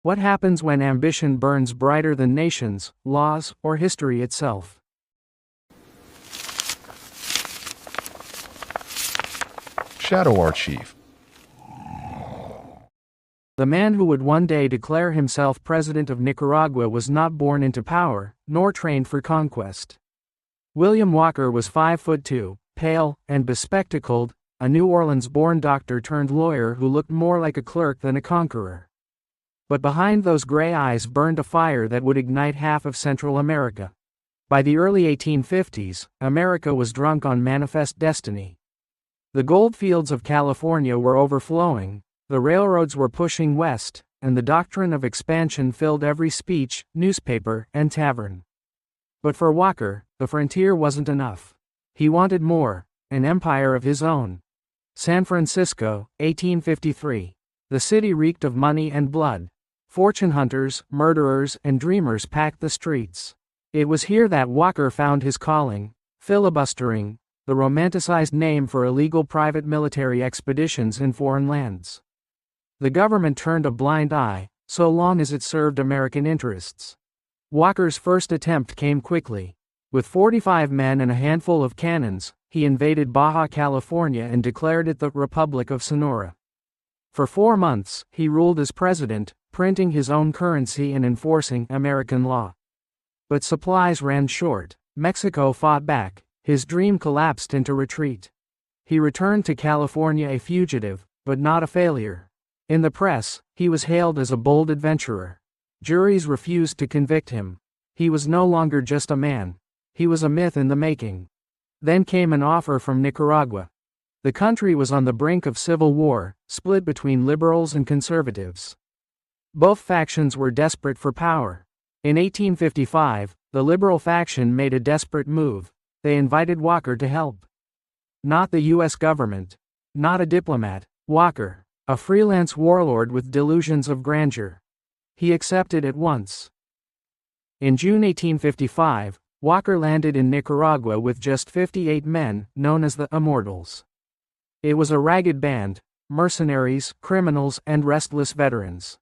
What happens when ambition burns brighter than nations, laws, or history itself? Shadow our chief. The man who would one day declare himself president of Nicaragua was not born into power, nor trained for conquest. William Walker was 5'2", pale, and bespectacled, a New Orleans-born doctor turned lawyer who looked more like a clerk than a conqueror. But behind those gray eyes burned a fire that would ignite half of Central America. By the early 1850s, America was drunk on manifest destiny. The gold fields of California were overflowing, the railroads were pushing west, and the doctrine of expansion filled every speech, newspaper, and tavern. But for Walker, the frontier wasn't enough. He wanted more, an empire of his own. San Francisco, 1853. The city reeked of money and blood. Fortune hunters, murderers, and dreamers packed the streets. It was here that Walker found his calling, filibustering, the romanticized name for illegal private military expeditions in foreign lands. The government turned a blind eye, so long as it served American interests. Walker's first attempt came quickly. With 45 men and a handful of cannons, he invaded Baja California and declared it the Republic of Sonora. For 4 months, he ruled as president, printing his own currency and enforcing American law. But supplies ran short. Mexico fought back. His dream collapsed into retreat. He returned to California a fugitive, but not a failure. In the press, he was hailed as a bold adventurer. Juries refused to convict him. He was no longer just a man. He was a myth in the making. Then came an offer from Nicaragua. The country was on the brink of civil war, split between liberals and conservatives. Both factions were desperate for power. In 1855, the liberal faction made a desperate move. They invited Walker to help. Not the U.S. government. Not a diplomat. Walker, a freelance warlord with delusions of grandeur. He accepted at once. In June 1855, Walker landed in Nicaragua with just 58 men, known as the Immortals. It was a ragged band, mercenaries, criminals, and restless veterans.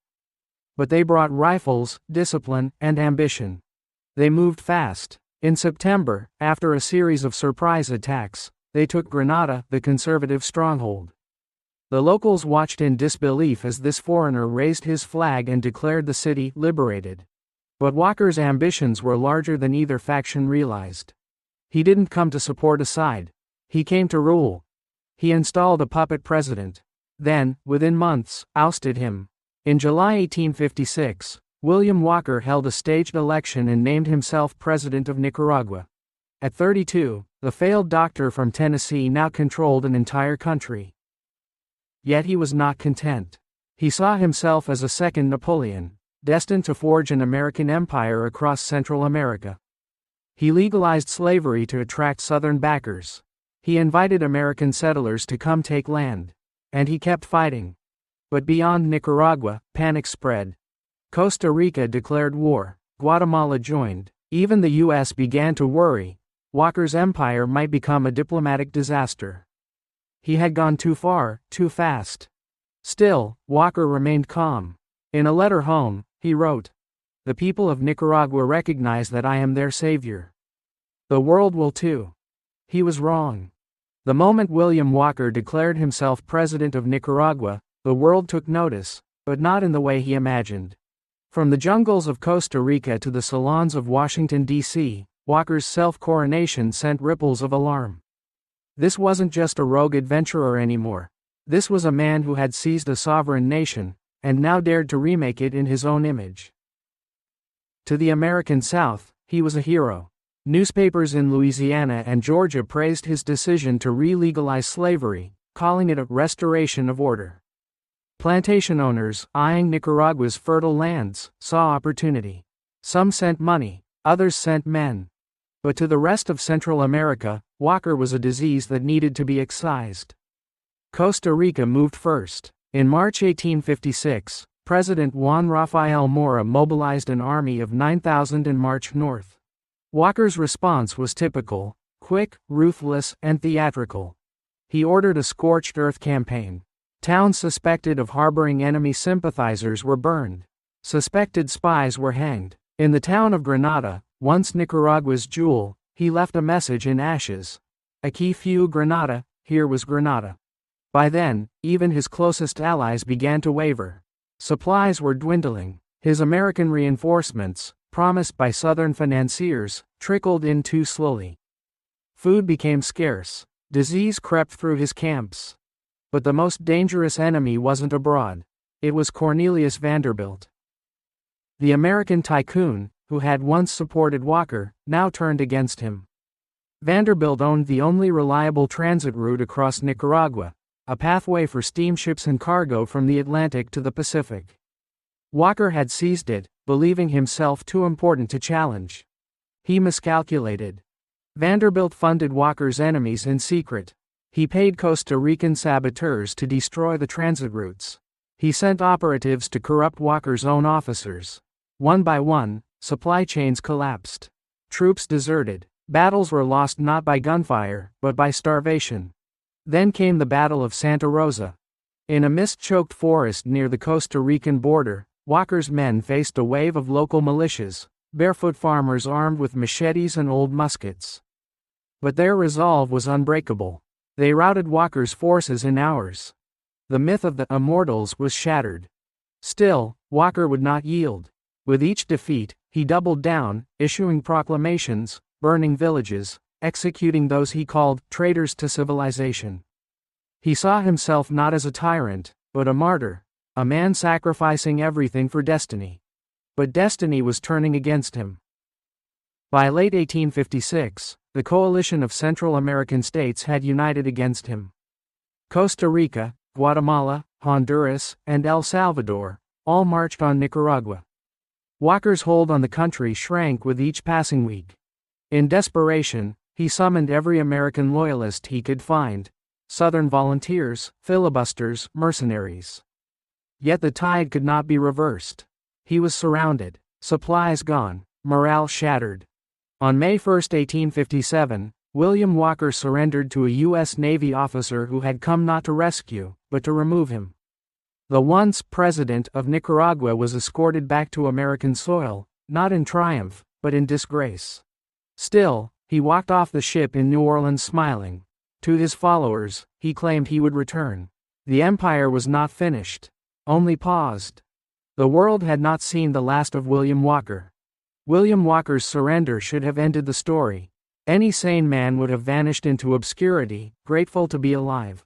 But they brought rifles, discipline, and ambition. They moved fast. In September, after a series of surprise attacks, they took Granada, the conservative stronghold. The locals watched in disbelief as this foreigner raised his flag and declared the city liberated. But Walker's ambitions were larger than either faction realized. He didn't come to support a side. He came to rule. He installed a puppet president. Then, within months, ousted him. In July 1856, William Walker held a staged election and named himself president of Nicaragua. At 32, the failed doctor from Tennessee now controlled an entire country. Yet he was not content. He saw himself as a second Napoleon, destined to forge an American empire across Central America. He legalized slavery to attract Southern backers. He invited American settlers to come take land. And he kept fighting. But beyond Nicaragua, panic spread. Costa Rica declared war. Guatemala joined. Even the U.S. began to worry. Walker's empire might become a diplomatic disaster. He had gone too far, too fast. Still, Walker remained calm. In a letter home, he wrote, "The people of Nicaragua recognize that I am their savior. The world will too." He was wrong. The moment William Walker declared himself president of Nicaragua, the world took notice, but not in the way he imagined. From the jungles of Costa Rica to the salons of Washington, D.C., Walker's self-coronation sent ripples of alarm. This wasn't just a rogue adventurer anymore. This was a man who had seized a sovereign nation, and now dared to remake it in his own image. To the American South, he was a hero. Newspapers in Louisiana and Georgia praised his decision to re-legalize slavery, calling it a restoration of order. Plantation owners, eyeing Nicaragua's fertile lands, saw opportunity. Some sent money, others sent men. But to the rest of Central America, Walker was a disease that needed to be excised. Costa Rica moved first. In March 1856, President Juan Rafael Mora mobilized an army of 9,000 and marched north. Walker's response was typical, quick, ruthless, and theatrical. He ordered a scorched earth campaign. Towns suspected of harboring enemy sympathizers were burned. Suspected spies were hanged. In the town of Granada, once Nicaragua's jewel, he left a message in ashes. Aquí fue Granada, here was Granada. By then, even his closest allies began to waver. Supplies were dwindling. His American reinforcements, promised by Southern financiers, trickled in too slowly. Food became scarce. Disease crept through his camps. But the most dangerous enemy wasn't abroad. It was Cornelius Vanderbilt. The American tycoon, who had once supported Walker, now turned against him. Vanderbilt owned the only reliable transit route across Nicaragua, a pathway for steamships and cargo from the Atlantic to the Pacific. Walker had seized it, believing himself too important to challenge. He miscalculated. Vanderbilt funded Walker's enemies in secret. He paid Costa Rican saboteurs to destroy the transit routes. He sent operatives to corrupt Walker's own officers. One by one, supply chains collapsed. Troops deserted. Battles were lost not by gunfire, but by starvation. Then came the Battle of Santa Rosa. In a mist-choked forest near the Costa Rican border, Walker's men faced a wave of local militias, barefoot farmers armed with machetes and old muskets. But their resolve was unbreakable. They routed Walker's forces in hours. The myth of the immortals was shattered. Still, Walker would not yield. With each defeat, he doubled down, issuing proclamations, burning villages, executing those he called traitors to civilization. He saw himself not as a tyrant, but a martyr, a man sacrificing everything for destiny. But destiny was turning against him. By late 1856, the coalition of Central American states had united against him. Costa Rica, Guatemala, Honduras, and El Salvador all marched on Nicaragua. Walker's hold on the country shrank with each passing week. In desperation, he summoned every American loyalist he could find: Southern volunteers, filibusters, mercenaries. Yet the tide could not be reversed. He was surrounded, supplies gone, morale shattered. On May 1, 1857, William Walker surrendered to a U.S. Navy officer who had come not to rescue, but to remove him. The once president of Nicaragua was escorted back to American soil, not in triumph, but in disgrace. Still, he walked off the ship in New Orleans smiling. To his followers, he claimed he would return. The empire was not finished, only paused. The world had not seen the last of William Walker. William Walker's surrender should have ended the story. Any sane man would have vanished into obscurity, grateful to be alive.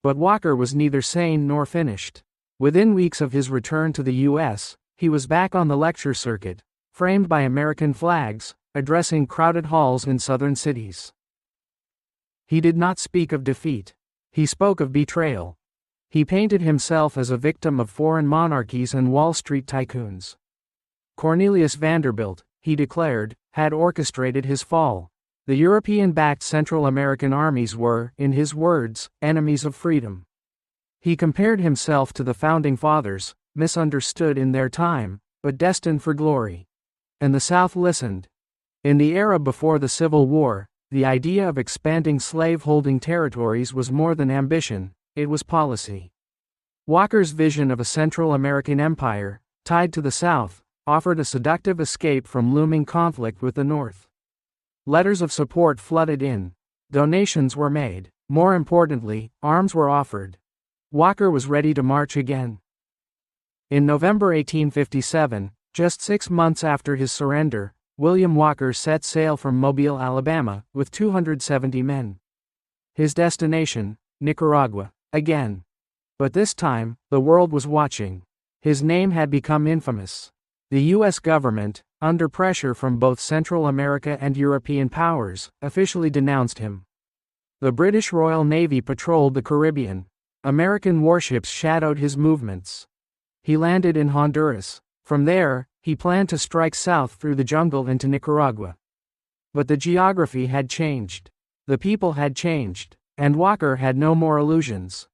But Walker was neither sane nor finished. Within weeks of his return to the U.S., he was back on the lecture circuit, framed by American flags, addressing crowded halls in southern cities. He did not speak of defeat. He spoke of betrayal. He painted himself as a victim of foreign monarchies and Wall Street tycoons. Cornelius Vanderbilt, he declared, had orchestrated his fall. The European-backed Central American armies were, in his words, enemies of freedom. He compared himself to the Founding Fathers, misunderstood in their time, but destined for glory. And the South listened. In the era before the Civil War, the idea of expanding slave-holding territories was more than ambition, it was policy. Walker's vision of a Central American empire, tied to the South, offered a seductive escape from looming conflict with the North. Letters of support flooded in. Donations were made. More importantly, arms were offered. Walker was ready to march again. In November 1857, just 6 months after his surrender, William Walker set sail from Mobile, Alabama, with 270 men. His destination, Nicaragua, again. But this time, the world was watching. His name had become infamous. The U.S. government, under pressure from both Central America and European powers, officially denounced him. The British Royal Navy patrolled the Caribbean. American warships shadowed his movements. He landed in Honduras. From there, he planned to strike south through the jungle into Nicaragua. But the geography had changed. The people had changed, and Walker had no more illusions.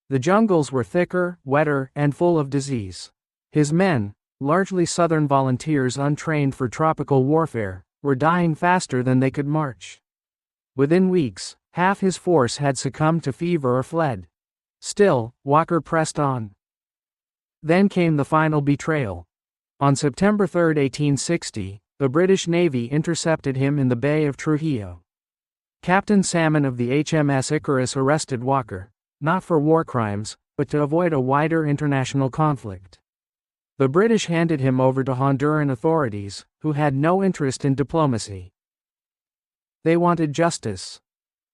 The jungles were thicker, wetter, and full of disease. His men, largely Southern volunteers untrained for tropical warfare, were dying faster than they could march. Within weeks, half his force had succumbed to fever or fled. Still, Walker pressed on. Then came the final betrayal. On September 3, 1860, the British Navy intercepted him in the Bay of Trujillo. Captain Salmon of the HMS Icarus arrested Walker, not for war crimes, but to avoid a wider international conflict. The British handed him over to Honduran authorities, who had no interest in diplomacy. They wanted justice.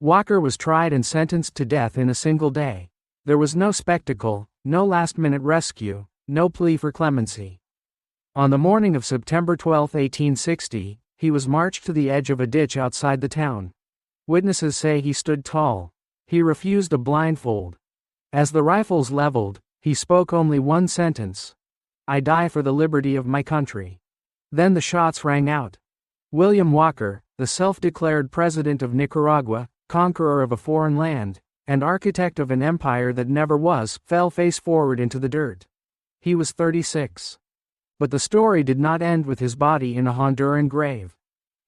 Walker was tried and sentenced to death in a single day. There was no spectacle, no last-minute rescue, no plea for clemency. On the morning of September 12, 1860, he was marched to the edge of a ditch outside the town. Witnesses say he stood tall. He refused a blindfold. As the rifles leveled, he spoke only one sentence: "I die for the liberty of my country." Then the shots rang out. William Walker, the self-declared president of Nicaragua, conqueror of a foreign land, and architect of an empire that never was, fell face forward into the dirt. He was 36. But the story did not end with his body in a Honduran grave.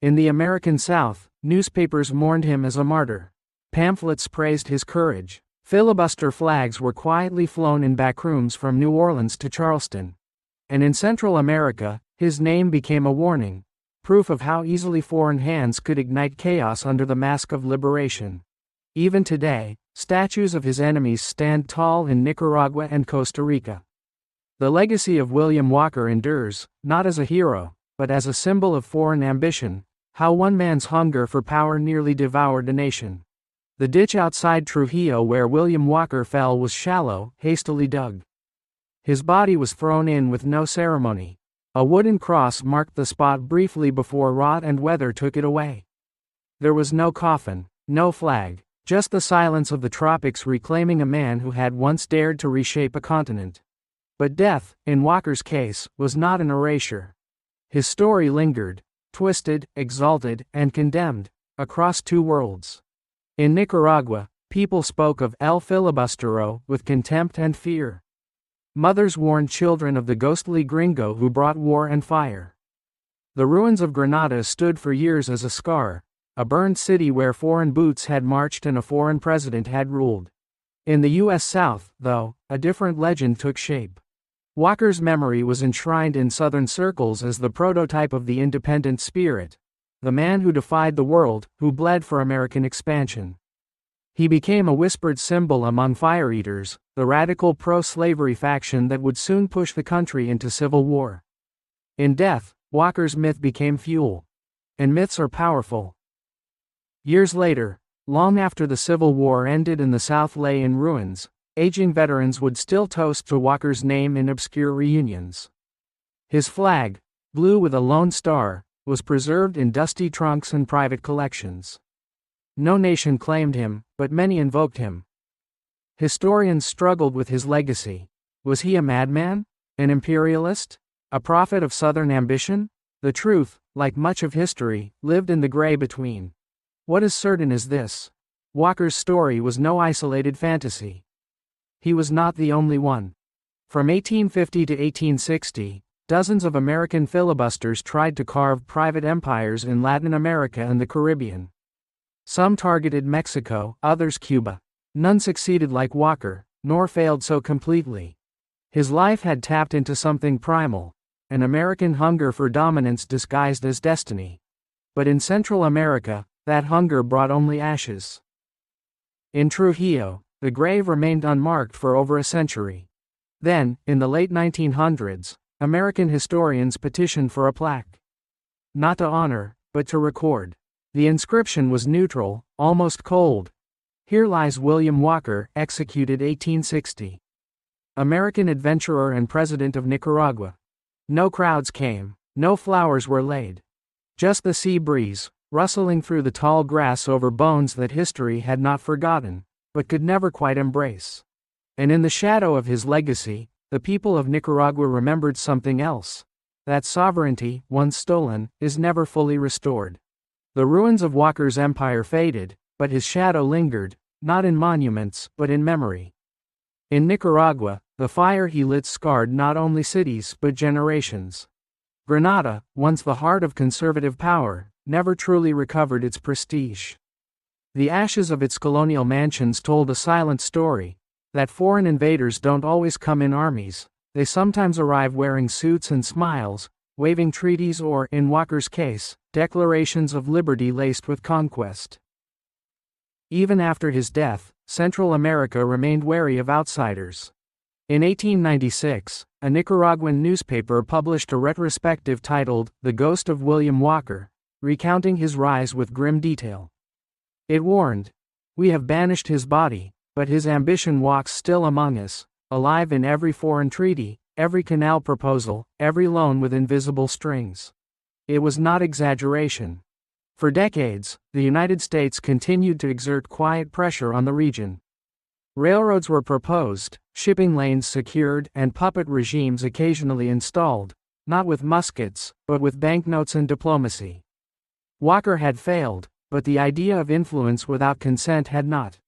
In the American South, newspapers mourned him as a martyr. Pamphlets praised his courage. Filibuster flags were quietly flown in backrooms from New Orleans to Charleston. And in Central America, his name became a warning, proof of how easily foreign hands could ignite chaos under the mask of liberation. Even today, statues of his enemies stand tall in Nicaragua and Costa Rica. The legacy of William Walker endures, not as a hero, but as a symbol of foreign ambition, how one man's hunger for power nearly devoured a nation. The ditch outside Trujillo where William Walker fell was shallow, hastily dug. His body was thrown in with no ceremony. A wooden cross marked the spot briefly before rot and weather took it away. There was no coffin, no flag, just the silence of the tropics reclaiming a man who had once dared to reshape a continent. But death, in Walker's case, was not an erasure. His story lingered, twisted, exalted, and condemned, across two worlds. In Nicaragua, people spoke of El Filibustero with contempt and fear. Mothers warned children of the ghostly gringo who brought war and fire. The ruins of Granada stood for years as a scar, a burned city where foreign boots had marched and a foreign president had ruled. In the U.S. South, though, a different legend took shape. Walker's memory was enshrined in Southern circles as the prototype of the independent spirit, the man who defied the world, who bled for American expansion. He became a whispered symbol among fire eaters, the radical pro-slavery faction that would soon push the country into civil war. In death, Walker's myth became fuel. And myths are powerful. Years later, long after the Civil War ended and the South lay in ruins, aging veterans would still toast to Walker's name in obscure reunions. His flag, blue with a lone star, was preserved in dusty trunks and private collections. No nation claimed him, but many invoked him. Historians struggled with his legacy. Was he a madman? An imperialist? A prophet of Southern ambition? The truth, like much of history, lived in the gray between. What is certain is this: Walker's story was no isolated fantasy. He was not the only one. From 1850 to 1860, dozens of American filibusters tried to carve private empires in Latin America and the Caribbean. Some targeted Mexico, others Cuba. None succeeded like Walker, nor failed so completely. His life had tapped into something primal, an American hunger for dominance disguised as destiny. But in Central America, that hunger brought only ashes. In Trujillo, the grave remained unmarked for over a century. Then, in the late 1900s, American historians petitioned for a plaque. Not to honor, but to record. The inscription was neutral, almost cold. Here lies William Walker, executed 1860. American adventurer and president of Nicaragua. No crowds came, no flowers were laid. Just the sea breeze, rustling through the tall grass over bones that history had not forgotten, but could never quite embrace. And in the shadow of his legacy, the people of Nicaragua remembered something else. That sovereignty, once stolen, is never fully restored. The ruins of Walker's empire faded, but his shadow lingered, not in monuments, but in memory. In Nicaragua, the fire he lit scarred not only cities but generations. Granada, once the heart of conservative power, never truly recovered its prestige. The ashes of its colonial mansions told a silent story, that foreign invaders don't always come in armies, They sometimes arrive wearing suits and smiles, waving treaties or, in Walker's case, declarations of liberty laced with conquest. Even after his death, Central America remained wary of outsiders. In 1896, a Nicaraguan newspaper published a retrospective titled "The Ghost of William Walker," recounting his rise with grim detail. It warned, "We have banished his body, but his ambition walks still among us, alive in every foreign treaty, every canal proposal, every loan with invisible strings." It was not exaggeration. For decades, the United States continued to exert quiet pressure on the region. Railroads were proposed, shipping lanes secured, and puppet regimes occasionally installed, not with muskets, but with banknotes and diplomacy. Walker had failed, but the idea of influence without consent had not.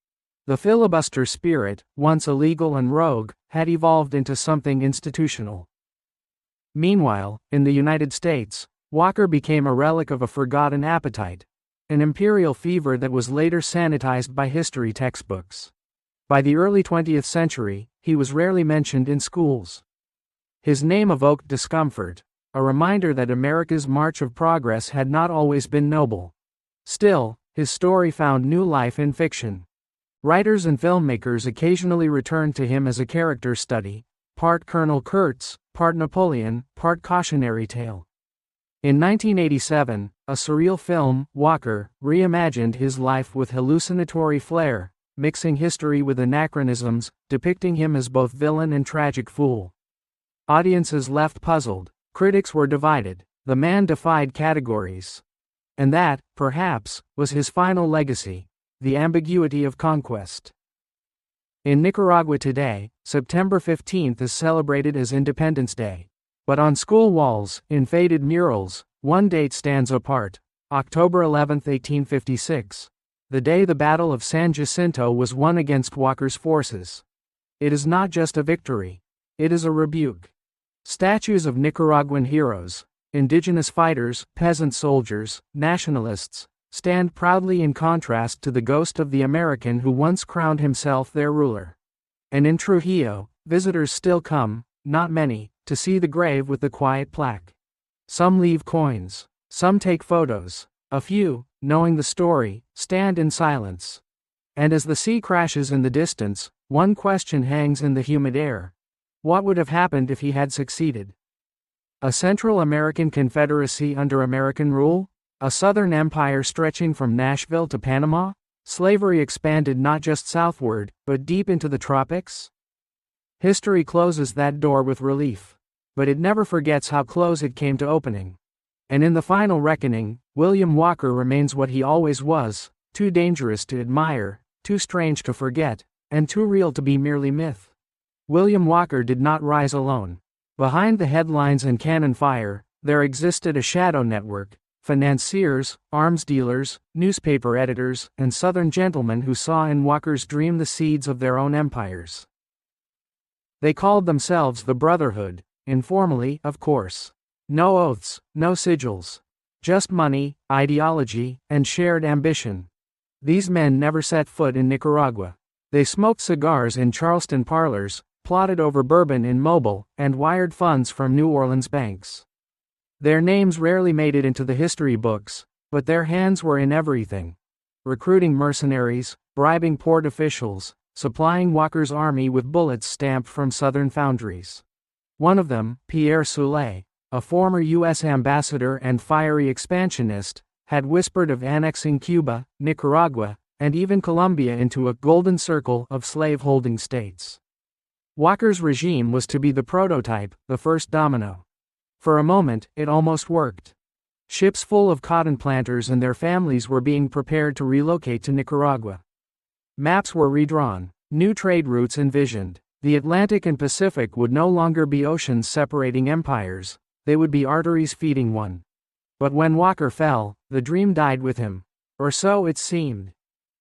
The filibuster spirit, once illegal and rogue, had evolved into something institutional. Meanwhile, in the United States, Walker became a relic of a forgotten appetite, an imperial fever that was later sanitized by history textbooks. By the early 20th century, he was rarely mentioned in schools. His name evoked discomfort, a reminder that America's march of progress had not always been noble. Still, his story found new life in fiction. Writers and filmmakers occasionally returned to him as a character study, part Colonel Kurtz, part Napoleon, part cautionary tale. In 1987, a surreal film, Walker, reimagined his life with hallucinatory flair, mixing history with anachronisms, depicting him as both villain and tragic fool. Audiences left puzzled, critics were divided, the man defied categories. And that, perhaps, was his final legacy, the ambiguity of conquest. In Nicaragua today, September 15th is celebrated as Independence Day. But on school walls, in faded murals, one date stands apart: October 11, 1856. The day the Battle of San Jacinto was won against Walker's forces. It is not just a victory. It is a rebuke. Statues of Nicaraguan heroes, indigenous fighters, peasant soldiers, nationalists, stand proudly in contrast to the ghost of the American who once crowned himself their ruler. And in Trujillo, visitors still come, not many, to see the grave with the quiet plaque. Some leave coins. Some take photos. A few, knowing the story, stand in silence. And as the sea crashes in the distance, one question hangs in the humid air. What would have happened if he had succeeded? A Central American Confederacy under American rule? A Southern Empire stretching from Nashville to Panama? Slavery expanded not just southward, but deep into the tropics? History closes that door with relief. But it never forgets how close it came to opening. And in the final reckoning, William Walker remains what he always was: too dangerous to admire, too strange to forget, and too real to be merely myth. William Walker did not rise alone. Behind the headlines and cannon fire, there existed a shadow network: financiers, arms dealers, newspaper editors, and Southern gentlemen who saw in Walker's dream the seeds of their own empires. They called themselves the Brotherhood, informally, of course. No oaths, no sigils. Just money, ideology, and shared ambition. These men never set foot in Nicaragua. They smoked cigars in Charleston parlors, plotted over bourbon in Mobile, and wired funds from New Orleans banks. Their names rarely made it into the history books, but their hands were in everything. Recruiting mercenaries, bribing port officials, supplying Walker's army with bullets stamped from Southern foundries. One of them, Pierre Soule, a former U.S. ambassador and fiery expansionist, had whispered of annexing Cuba, Nicaragua, and even Colombia into a golden circle of slave-holding states. Walker's regime was to be the prototype, the first domino. For a moment, it almost worked. Ships full of cotton planters and their families were being prepared to relocate to Nicaragua. Maps were redrawn, new trade routes envisioned. The Atlantic and Pacific would no longer be oceans separating empires, they would be arteries feeding one. But when Walker fell, the dream died with him. Or so it seemed.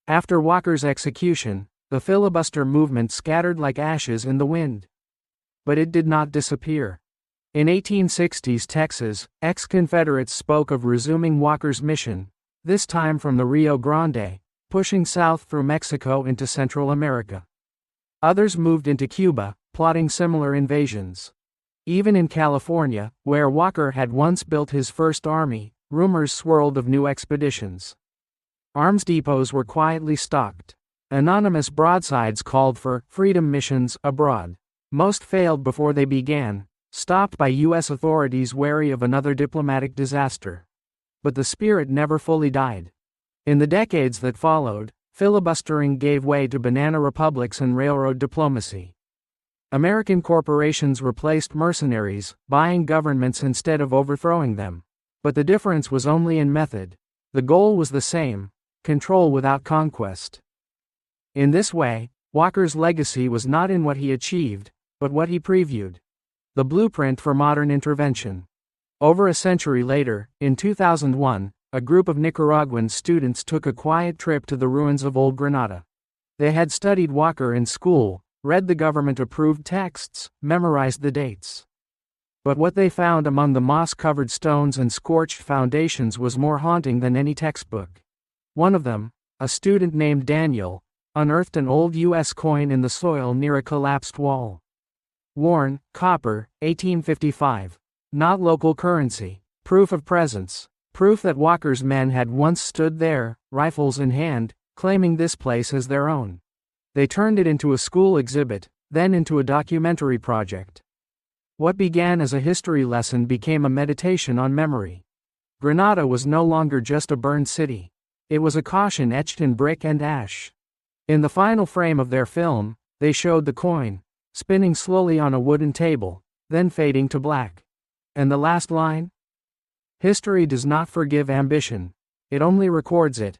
After Walker's execution, the filibuster movement scattered like ashes in the wind. But it did not disappear. In 1860s Texas, ex-Confederates spoke of resuming Walker's mission, this time from the Rio Grande, pushing south through Mexico into Central America. Others moved into Cuba, plotting similar invasions. Even in California, where Walker had once built his first army, rumors swirled of new expeditions. Arms depots were quietly stocked. Anonymous broadsides called for freedom missions abroad. Most failed before they began, stopped by U.S. authorities wary of another diplomatic disaster. But the spirit never fully died. In the decades that followed, filibustering gave way to banana republics and railroad diplomacy. American corporations replaced mercenaries, buying governments instead of overthrowing them. But the difference was only in method. The goal was the same: control without conquest. In this way, Walker's legacy was not in what he achieved, but what he previewed. The blueprint for modern intervention. Over a century later, in 2001, a group of Nicaraguan students took a quiet trip to the ruins of Old Granada. They had studied Walker in school, read the government-approved texts, memorized the dates. But what they found among the moss-covered stones and scorched foundations was more haunting than any textbook. One of them, a student named Daniel, unearthed an old U.S. coin in the soil near a collapsed wall. Worn, copper, 1855. Not local currency. Proof of presence. Proof that Walker's men had once stood there, rifles in hand, claiming this place as their own. They turned it into a school exhibit, then into a documentary project. What began as a history lesson became a meditation on memory. Granada was no longer just a burned city. It was a caution etched in brick and ash. In the final frame of their film, they showed the coin, spinning slowly on a wooden table, then fading to black. And the last line? History does not forgive ambition. It only records it.